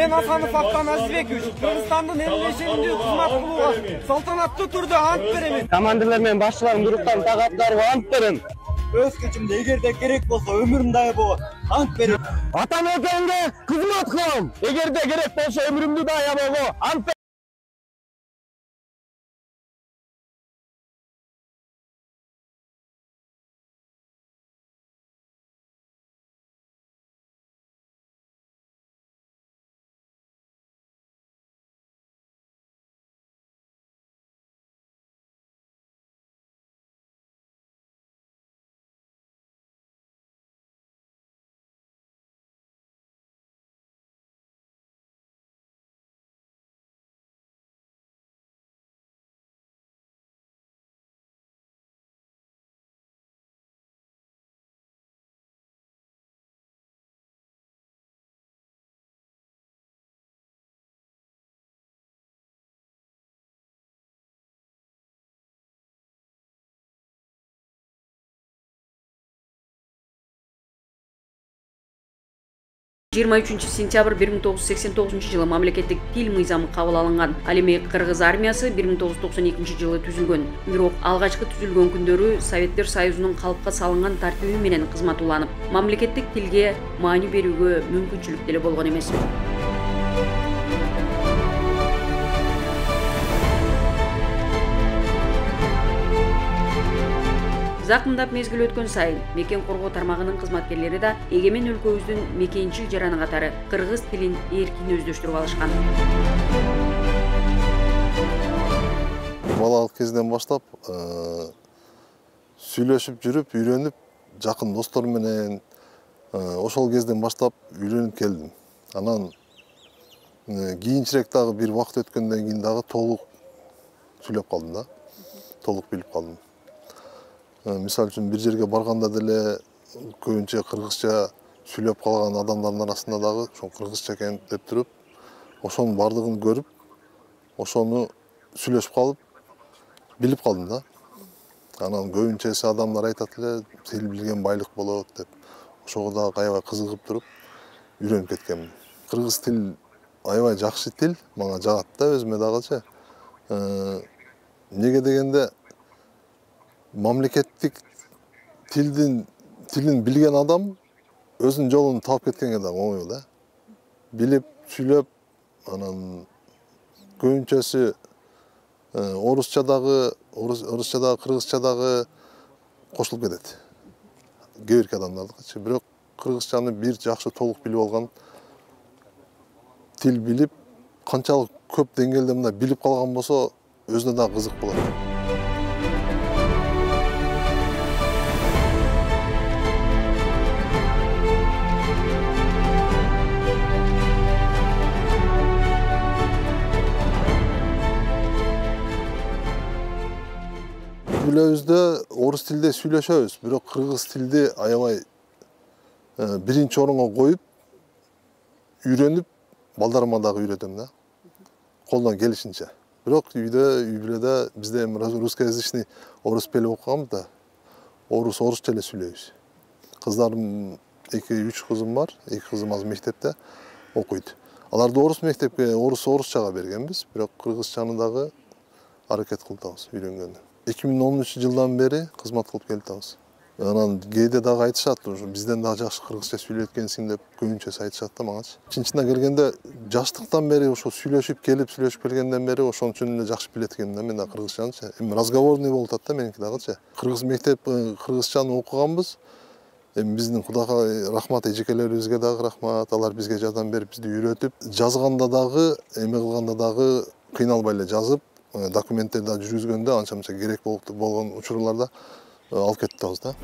Türkiye'den Hasanov Aktan Azizbekovich, Kırgızstan'ın 55. kızmat kılığa saltanatlı turda ant veremin. Komandirler men başçılarım duruktan taqatlarıma ant berin. Öz gücümde egerde gerek bolsa ömürümde bu ant verin. Atan ötenge kızmat kılım. Egerde gerek bolsa ömrümdü de ayabogu ant berin. Сентябрь 1989 жылы мамлекеттик тил мыйзамы кабыл алынган. Ал эми Кыргыз армиясы 1992 жылы түзүлгөн. Бирок алгачкы түзүлгөн күндөрү Советтер Союзунун калыпка салынган тартиби менен кызмат уланып, мамлекеттик тилге маани берүүгө мүмкүнчүлүк деле болгон эмес. Закымдап мезгил өткөн сайын мекен коргоо тармагынын кызматкерлери да эгемен өлкөбүздүн мекенчил жараны катары кыргыз тилин эркин өздөштүрүп алышкан. Балалык кезден баштап сүйлөшүп жүрүп, үйрөнүп, жакын достор менен ошол кезден баштап үйрөнүп келдим. Анан кийинчерээк дагы бир убакыт өткөндөн кийин дагы толук сүйлөп калдым да. Толук билип калдым. Мисал үчүн бир жерге барганда деле көбүнчө кыргызча сүйлөп калган адамдардын арасында дагы ошо кыргызча экен деп туруп, ошонун бардыгын көрүп, ошону сүйлөшүп калып, билип калдым да. Анан көбүнчөсү адамдар айтат эле, тил билген байлык болот деп. Ошого дагы аябай кызыгып туруп, үйрөнүп кеткенмин. Кыргыз тил аябай жакшы тил, мага жагат да өзүмө дагычы. Неге дегенде мамлекеттик тилин билген адам өзүнүн жолун таап кеткенге да оңой да. Билип, сүйлөп, анан көбүнчөсү орусчадагы, кыргызчадагы кошулуп кетет. Кээ бирки адамдардыкычы. Бирок кыргызчаны бир жакшы толук билип алган, тил билип, канчалык көп деңгээлде мына билип калган болсо, өзүнө да кызык болот. Бүлөбүздө орус тилде сүйлөшөбүз, бирок кыргыз тилди аябай биринчи орунга коюп, үйрөнүп, балдарыма дагы үйрөтөм да. Колдон келишинче. Бирок үй бүлөдө бизде русскоязычный орус пели окуганбыз да. Орусча эле сүйлөйбүз. Кыздарым 2-3 кызым бар, 2 кызым азыр мектепте окуйт. Аларды орус мектепке, орусчага бергенбиз, бирок кыргызчаны дагы аракет кылып үйрөнгөнгө. 2013 жылдан бери кызмат кылып келатабыз. Анан кээде дагы айтышат, бизден дагы жакшы кыргызча сүйлөйт экенсиң деп көбүнчөсү айтышат да мага. Чынчына келгенде жаштыктан бери ошо сүйлөшүп келгенден бери ошон үчүн эле жакшы билет экенмин да мен да кыргызчаны. Эми разговорный болуп атат да меники дагычы. Кыргыз мектеп кыргызчаны окуганбыз. Эми биздин Кудайга рахмат, эжекелерибизге дагы рахмат. Алар бизге жардам берип, бизди үйрөтүп, жазганда дагы, эме кылганда дагы кыйналбай эле жазып, документтерди жүргүзгөндө анча-мынча керек болгон учурларда алып кетип атабыз да.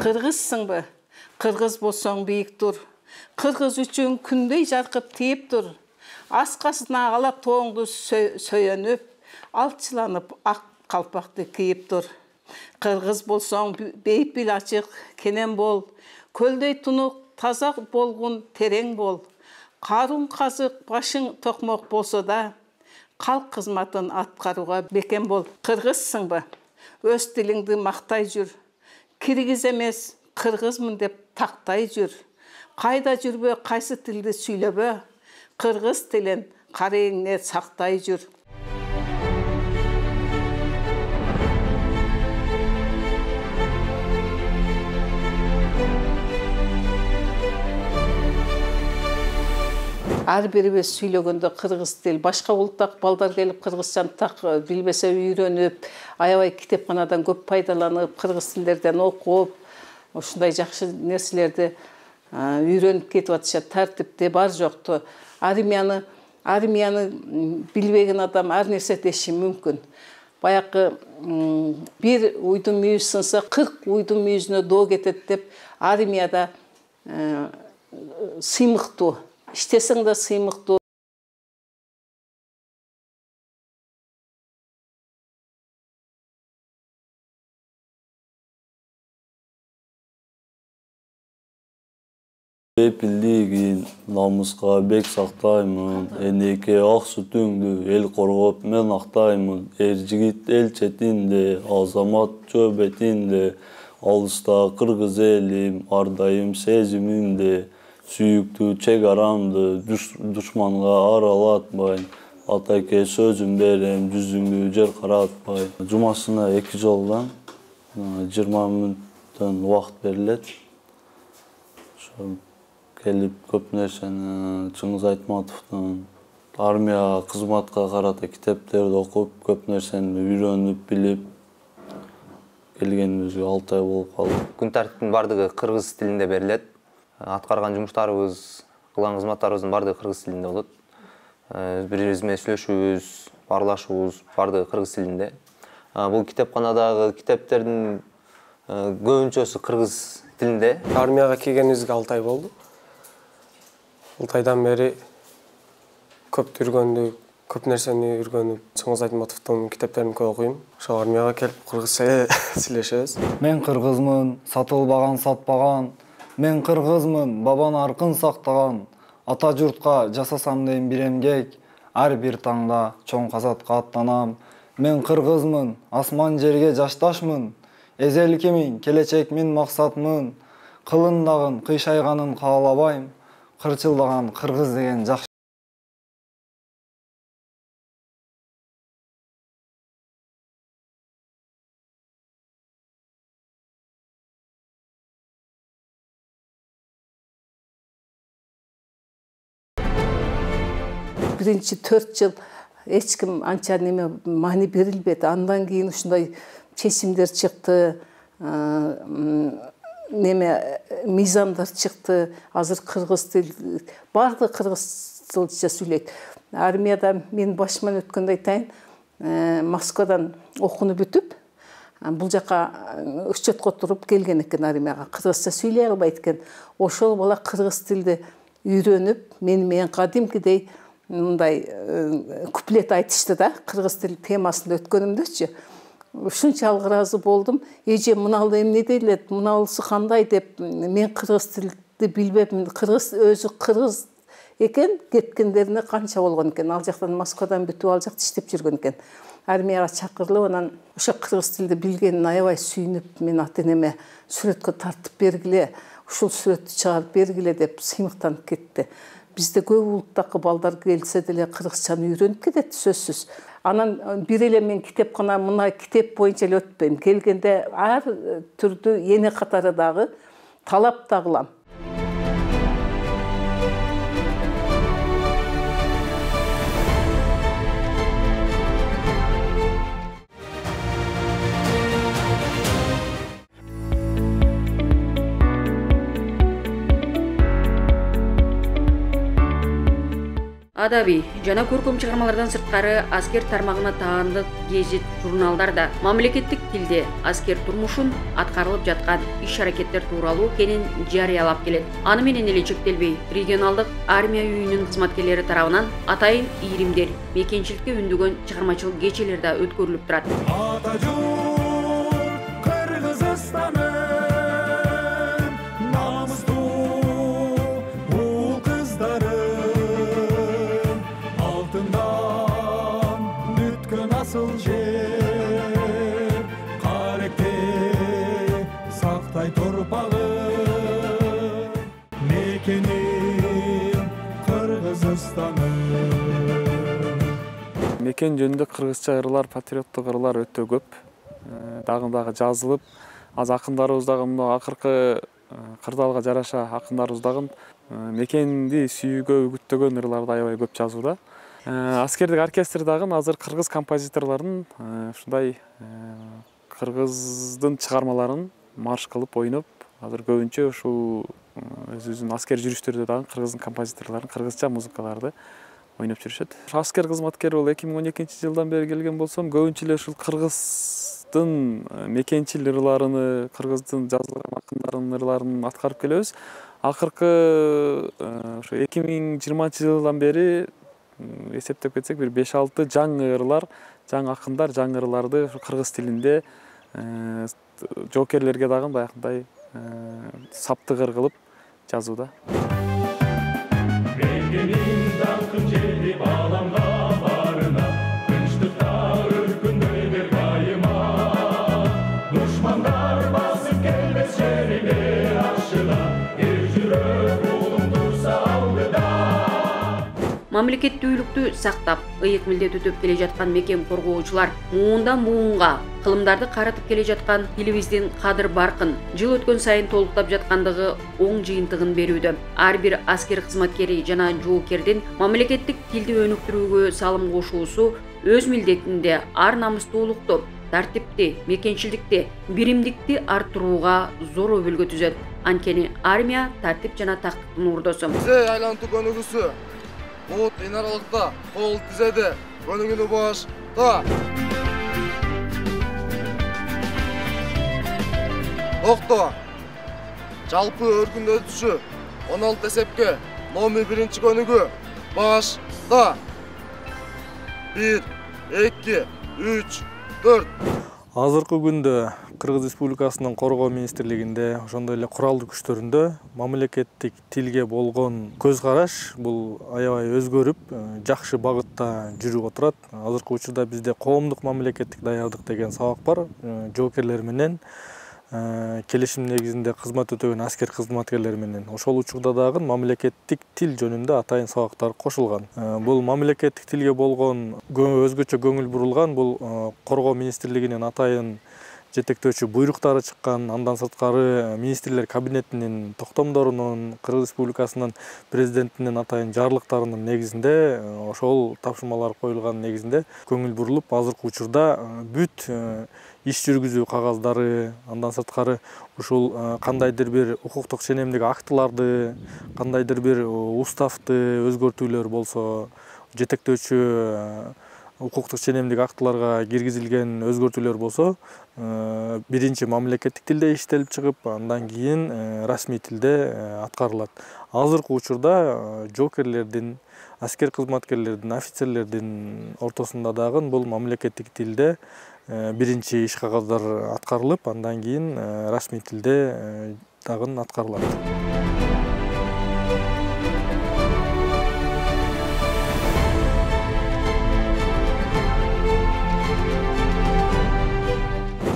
Кыргызсыңбы? Кыргыз болсоң бийик тур. Кыргыз үчүн күндөй жаркып тийип тур. Аскасына ала тооңду сөйөнүп, алчыланып ак калпакты кийип тур. Кыргыз болсоң бейпил ачык, кенен бол. Көлдөй тунук, таза болгун, терең бол. Карун казык, башың токмок болсо да, калк кызматын аткарууга бекем бол. Кыргызсыңбы? Өз тилиңди мактай жүр. Киргиз эмес, кыргызмын деп тактай жүр. Кайда жүрбө, кайсы тилди сүйлөбө, кыргыз тилин карайыңне сактай жүр. Ар бирибиз сүйлөгөндө кыргыз тил, башка улуттагы балдар келип кыргызчаны так билбесе үйрөнүп, аябай китепканадан көп пайдаланып, кыргыз тилдерден окуп, ушундай жакшы нерселерди үйрөнүп кетип атышат. Тартипте бар жокту. Армияны билбеген адам ар нерсе деши мүмкүн. Баякы бир уйдун мүйүз сынса, 40 уйдун мүйүзүнө доо кетет деп армияда сыймыктуу. İştesің de сыймыктуу. Бейпилдигин намыска бек сактаймын. Энеке ак сүтүңдү эл коргоп мен актаймын. Эр жигит эл четинде, азамат жөбетинде, алыста кыргыз элим, ардайым сезимимде. Сүйүктүү чек арамды, душманга аралатпайм. Атаке сөзүм берем, жүзүңдү жер каратпай. Жумасына 2 жолдан 20 мүнөттөн убакыт берилет. Келип көп нерсени Чыңгыз Айтматовдун армия кызматка карата китептерди окуп, көп нерсени үйрөнүп, билип келгенибизге 6 ай болуп калды. Күн тартиптин бардыгы кыргыз тилинде берилет. Аткарган жумуштарыбыз, кылган кызматтарыбыздын бардыгы кыргыз тилинде болот. Бири-бирибиз менен сүйлөшүүбүз, баарлашуубуз бардыгы кыргыз тилинде. Бул китепканадагы китептердин көбүнчөсү кыргыз тилинде. Армияга келгенибизге 6 ай болду. 6 айдан бери көп нерсени үйрөнүп, Чыңгыз Айтматовдун китептерин көп окуйм. Ошо армияга келип кыргызча сүйлөшөбүз. Мен кыргызмын, сатылбаган, сатпаган. Мен кыргызмын, бабан аркын сактаган. Ата журтка жасасам дейм бир эмгек, ар бир таңда чоң казатка аттанам. Мен кыргызмын, асман жерге жашташмын. Эзеликимин, келечекмин, максатмын. Кылындагын, кыйшайганын каалабайм. Кырчылдаган кыргыз деген жакшы. Birinci 4 yıl hiç kim ança neme mani berilmedi. Andan keyin uşunday çeşimler çıktı. Neme mizanlar çıktı. Hazır kırgız dil bardı kırgız tilce söyleydi. Armiyada men başıman ötkende aytayın. Moskvadan okunu бүтүп, бул жака 3 жыл туруп келген экен армияга. Кыргызча сүйлөй албайт экен. Ошол бала кыргыз тилди үйрөнүп, мен кадимкидей мындай куплет айтышты да, кыргыз тил темасында өткөнүмдөчү. Ушунчалык ыраазы болдум. Эже мыналуу эмне дейлет, мыналуусу кандай деп, мен кыргыз тилди билбепмин. Кыргыз өзү кыргыз экен, кеткендерине канча болгон экен. Ал жактан Москвадан бүтүп ал жакта иштеп жүргөн экен. Армияга чакырылып, анан ошо кыргыз тилди билгенин аябай сүйүнүп, мен ата-энеме сүрөткө тартып бергиле, ушул сүрөттү чыгарып бергиле деп сыймыктанып кетти. Бизде көп улуттагы балдар келсе деле кыргызчаны үйрөнүп кетет сөзсүз. Анан бир эле мен китепкана мына китеп боюнча эле өтпөйм. Келгенде ар түрдүү эне катары дагы талап да кылам. Адаби жана көркөм чыгармалардан сырткары аскер тармагына таандык гезит, журналдарда мамлекеттик тилде аскер турмушун, аткарылып жаткан иш-аракеттер тууралуу кенен жарыялап келет. Аны менен эле чектелбей, регионалдык армия үйүнүн кызматкерлери тарабынан атайын ийримдер, мекенчиликке үндөгөн чыгармачылык кечелер да өткөрүлүп турат. Мекен жөнүндө кыргызча ырылар, патриоттук ырылар өтө көп. Дагы жазылып, аз акындарыбыз дагы мына акыркы кырдаалга жараша акындарыбыз дагы мекенди сүйүүгө үгүттөгөн ырларды аябай көп жазууда. Аскердик оркестр дагы азыр кыргыз композиторлорунун ушундай кыргыздын чыгармаларын марш кылып ойноп, азыр көбүнчө ушул өзүбүздүн аскер жүрүштөрдө дагы кыргыздын композиторлорун кыргызча музыкаларды ойноп жүрүшөт. Аскер кызматкери бол 2012-жылдан бери келген болсом, көбүнчө эле ушул кыргыздын мекенчил ырларыны, кыргыздын жазылган акындарынын ырларын аткарып келебиз. Акыркы ошо 2020-жылдан бери эсептеп кетсек, бир 5-6 жаңы ырлар, жаңы акындар, жаңы ырларды кыргыз тилинде жоокерлерге дагы баягындай саптыгыр кылып жазууда. Мамлекеттүүлүктү сактап, ыйык милдет өтөп келе жаткан мекен коргоочулар муундан буунга кылымдарды каратып келе жаткан тилибиздин кадыр баркын жыл өткөн сайын толуктап жаткандыгы оң жыйынтыгын берүүдө. Ар бир аскер кызматкери жана жоокердин мамлекеттик тилди өнүктүрүүгө салым кошуусу өз милдетинде ар намустуулукту, тартипти, мекенчилдикти, биримдикти арттырууга зор өбөлгө түзөт. Анткени армия тартип жана тактыктын урдосу. Бизе айлантуу көнүгүүсү Бут эн аралыкта кол тизеди, көнүгүүнү башта. Токто. Жалпы өркүндөтүшү 16 эсепке номер 1 көнүгүү башта. 1, 2, 3, 4. Азыркы күндө Кыргыз Республикасынын Коргоо министрлигинде, ошондой эле куралдуу күчтөрүндө мамлекеттик тилге болгон көз караш бул аябай өзгөрүп, жакшы багытта жүрүп отурат. Азыркы учурда бизде коомдук мамлекеттик даярдык деген сабак бар. Жоокерлер менен келишим негизинде кызмат өтөгөн аскер кызматкерлер менен. Ошол учурда дагы мамлекеттик тил жөнүндө атайын сабактар кошулган. Бул мамлекеттик тилге болгон өзгөчө көңүл бурулган, бул Коргоо министрлигинин атайын жетектөөчү буйруктары чыккан, андан сырткары министрлер кабинетинин токтомдорунун, Кыргыз Республикасынын президентинин атайын жарлыктарынын негизинде, ошол тапшырмалар коюлган негизинде көңүл бурулуп, азыркы учурда бүт иш жүргүзүү кагаздары, андан сырткары ушул кандайдыр бир укуктук ченемдик актыларды, кандайдыр бир уставды өзгөртүүлөр болсо, жетектөөчү укуктук ченемдик актыларга киргизилген өзгөртүүлөр болсо, биринчи мамлекеттик тилде иштелип чыгып, андан кийин расмий тилде аткарылат. Азыркы учурда жоокерлердин, аскер кызматкерлердин, офицерлердин ортосунда дагы бул мамлекеттик тилде биринчи иш кагаздар аткарылып, андан кийин расмий тилде дагы аткарылат.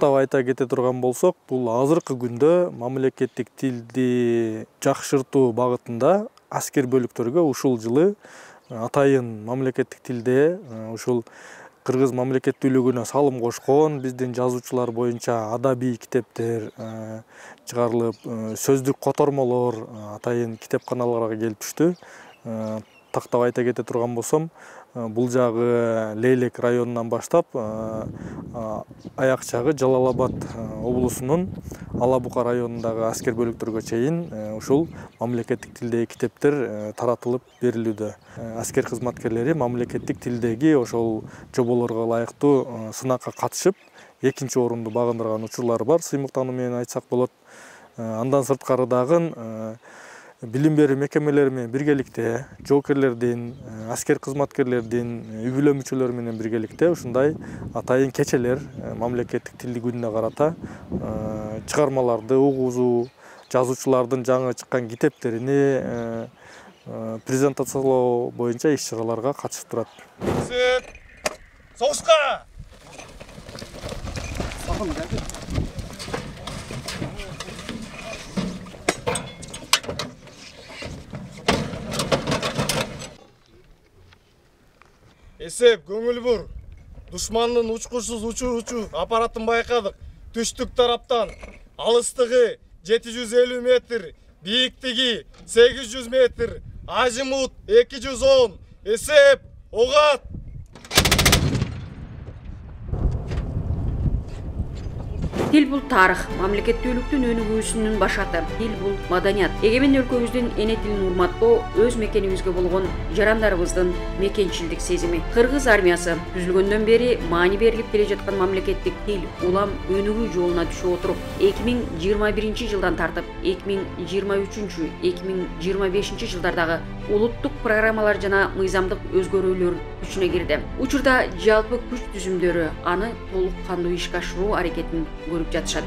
Айта кете турган болсок, бул азыркы күндө мамлекеттик тилди жакшыртуу багытында аскер бөлүктөргө ушул жылы атайын мамлекеттик тилде ушул кыргыз мамлекеттүүлүгүнө салым кошкон биздин жазуучулар боюнча адабий китептер чыгарылып, сөздүк котормолор атайын китепканаларга келип түштү. Тактап айта кете турган болсом, бул жагы Лейлек районунан баштап аяк жагы Жалал Абад облусунун Ала Бука районундагы аскер бөлүктөргө чейин ушул мамлекеттик тилдеги китептер таратылып берилүүдө. Аскер кызматкерлери мамлекеттик тилдеги ошол жоболорго ылайыктуу сынакка катышып, экинчи орунду багындырган учурлар бар, сыймыктануу менен айтсак болот. Андан сырткары дагы билим берүү мекемелери менен биргеликте жоокерлердин, аскер кызматкерлердин үй бүлө мүчөлөрү менен биргеликте ушундай атайын кечелер мамлекеттик тилди күнүнө карата чыгармаларды угуузуу, жазуучулардын жаңы чыккан китептерини презентациялоо боюнча иш-чараларга катышып турат. Согушка! Эсеп, көңүл бур. Душмандын учкучсуз учуучу аппаратын байкадык. Түштүк тараптан алыстыгы 750 метр, бийиктиги 800 метр, ажымут 210. Эсеп, огат! Тил бул тарых, мамлекеттүүлүктүн өнүгүүсүнүн башаты. Тил бул маданият. Эгемен өлкөбүздүн эне тилин урматтоо өз мекенибизге болгон жарандарыбыздын мекенчилдик сезими. Кыргыз армиясы түзүлгөндөн бери маани берилип келе жаткан мамлекеттик тил улам өнүгүү жолуна түшүп отуруп, 2021 жылдан тартып 2023-2025 жылдардагы улуттук программалар жана мыйзамдык өзгөрүүлөр күчүнө кирди. Учурда жалпы күч түзүмдөрү аны толук кандуу ишке ашыруу аракетин көрүп жатышат.